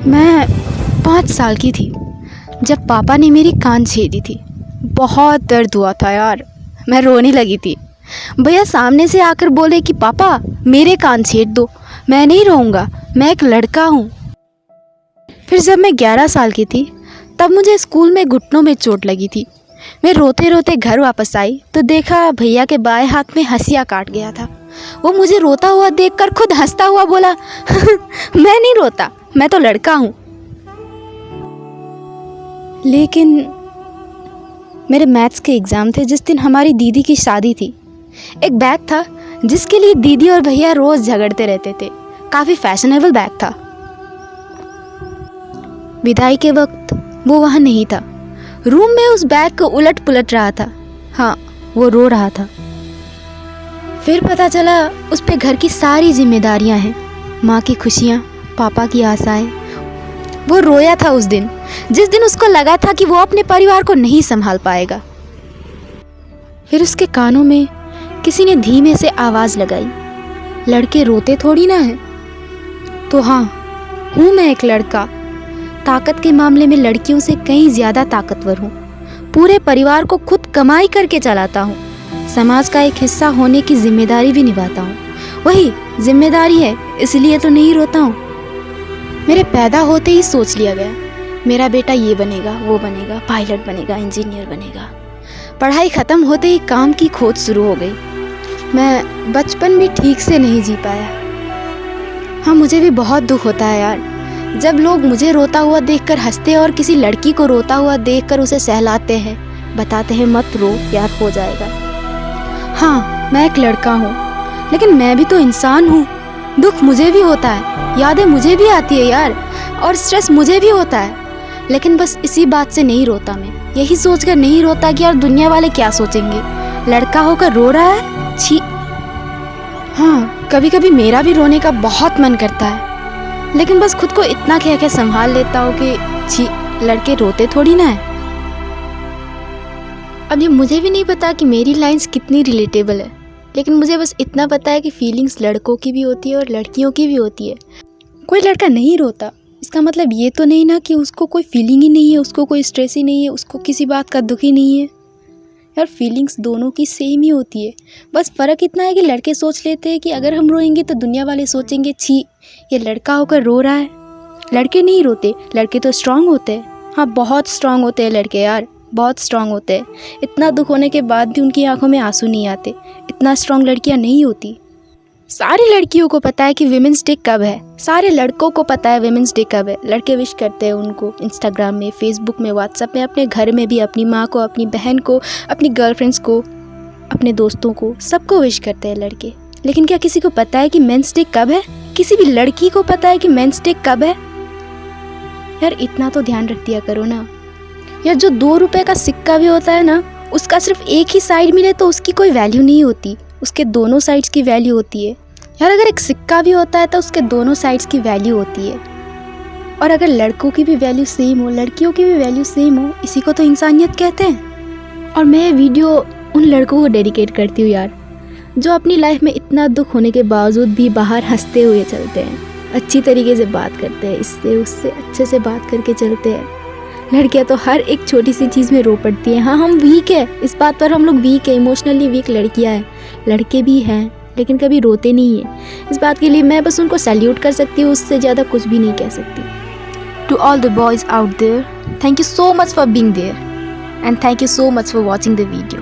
मैं 5 साल की थी जब पापा ने मेरी कान छेदी थी। बहुत दर्द हुआ था यार, मैं रोने लगी थी। भैया सामने से आकर बोले कि पापा मेरे कान छेद दो। मैं नहीं रोऊंगा, मैं एक लड़का हूँ। फिर जब मैं 11 साल की थी तब मुझे स्कूल में घुटनों में चोट लगी थी। मैं रोते रोते घर वापस आई तो देखा भैया के बाएं हाथ में हंसिया काट गया था। वो मुझे रोता हुआ देखकर खुद हंसता हुआ बोला मैं नहीं रोता, मैं तो लड़का हूँ। लेकिन मेरे मैथ्स के एग्ज़ाम थे जिस दिन हमारी दीदी की शादी थी। एक बैग था जिसके लिए दीदी और भैया रोज़ झगड़ते रहते थे। काफ़ी फैशनेबल बैग था। विदाई के वक्त वो वहाँ नहीं था। रूम में उस बैग को उलट पुलट रहा था। हाँ, वो रो रहा था। फिर पता चला उस पे घर की सारी जिम्मेदारियाँ हैं, माँ की खुशियाँ, पापा की आशाएं। वो रोया था उस दिन, जिस दिन उसको लगा था कि वो अपने परिवार को नहीं संभाल पाएगा। फिर उसके कानों में किसी ने धीमे से आवाज़ लगाई, लड़के रोते थोड़ी ना हैं। तो हाँ, हूँ मैं एक लड़का। ताकत के मामले में लड़कियों से कहीं ज़्यादा ताकतवर हूँ। पूरे परिवार को खुद कमाई करके चलाता हूँ। समाज का एक हिस्सा होने की जिम्मेदारी भी निभाता हूँ। वही जिम्मेदारी है, इसलिए तो नहीं रोता हूँ। मेरे पैदा होते ही सोच लिया गया, मेरा बेटा ये बनेगा, वो बनेगा, पायलट बनेगा, इंजीनियर बनेगा। पढ़ाई ख़त्म होते ही काम की खोज शुरू हो गई। मैं बचपन भी ठीक से नहीं जी पाया। हाँ, मुझे भी बहुत दुख होता है यार, जब लोग मुझे रोता हुआ देखकर हंसते हैं और किसी लड़की को रोता हुआ देखकर उसे सहलाते हैं, बताते हैं मत रो, प्यार हो जाएगा। हाँ, मैं एक लड़का हूँ, लेकिन मैं भी तो इंसान हूँ। दुख मुझे भी होता है, यादें मुझे भी आती है यार, और स्ट्रेस मुझे भी होता है। लेकिन बस इसी बात से नहीं रोता मैं, यही सोचकर नहीं रोता कि यार दुनिया वाले क्या सोचेंगे, लड़का होकर रो रहा है, छी। हाँ, कभी कभी मेरा भी रोने का बहुत मन करता है, लेकिन बस खुद को इतना कह के संभाल लेता हूँ कि छी, लड़के रोते थोड़ी ना है। अब ये मुझे भी नहीं पता कि मेरी लाइंस कितनी रिलेटेबल है, लेकिन मुझे बस इतना पता है कि फीलिंग्स लड़कों की भी होती है और लड़कियों की भी होती है। कोई लड़का नहीं रोता, इसका मतलब ये तो नहीं ना कि उसको कोई फीलिंग ही नहीं है, उसको कोई स्ट्रेस ही नहीं है, उसको किसी बात का दुख ही नहीं है। यार फीलिंग्स दोनों की सेम ही होती है, बस फ़र्क इतना है कि लड़के सोच लेते हैं कि अगर हम रोएंगे तो दुनिया वाले सोचेंगे छी, ये लड़का होकर रो रहा है। लड़के नहीं रोते, लड़के तो स्ट्रांग होते हैं। हाँ, बहुत स्ट्रांग होते हैं लड़के यार, बहुत स्ट्रांग होते हैं। इतना दुख होने के बाद भी उनकी आंखों में आंसू नहीं आते। इतना स्ट्रांग लड़कियां नहीं होती। सारी लड़कियों को पता है कि विमेंस डे कब है, सारे लड़कों को पता है विमेंस डे कब है। लड़के विश करते हैं उनको इंस्टाग्राम में, फेसबुक में, व्हाट्सएप में, अपने घर में भी अपनी माँ को, अपनी बहन को, अपनी गर्लफ्रेंड्स को, अपने दोस्तों को, सबको विश करते हैं लड़के। लेकिन क्या किसी को पता है कि मेंस डे कब है? किसी भी लड़की को पता है कि मेंस डे कब है? यार इतना तो ध्यान रख दिया करो ना। यार जो 2 रुपए का सिक्का भी होता है ना, उसका सिर्फ एक ही साइड मिले तो उसकी कोई वैल्यू नहीं होती, उसके दोनों साइड्स की वैल्यू होती है। यार अगर एक सिक्का भी होता है तो उसके दोनों साइड्स की वैल्यू होती है। और अगर लड़कों की भी वैल्यू सेम हो, लड़कियों की भी वैल्यू सेम हो, इसी को तो इंसानियत कहते हैं। और मैं ये वीडियो उन लड़कों को डेडिकेट करती हूँ यार, जो अपनी लाइफ में इतना दुख होने के बावजूद भी बाहर हंसते हुए चलते हैं, अच्छी तरीके से बात करते हैं, इससे उससे अच्छे से बात करके चलते हैं। लड़कियां तो हर एक छोटी सी चीज़ में रो पड़ती हैं। हाँ, हम वीक है, इस बात पर हम लोग वीक है, इमोशनली वीक लड़कियां हैं। लड़के भी हैं लेकिन कभी रोते नहीं हैं। इस बात के लिए मैं बस उनको सैल्यूट कर सकती हूँ, उससे ज़्यादा कुछ भी नहीं कह सकती। To all the boys out there, thank you so much for being there and thank you so much for watching the video.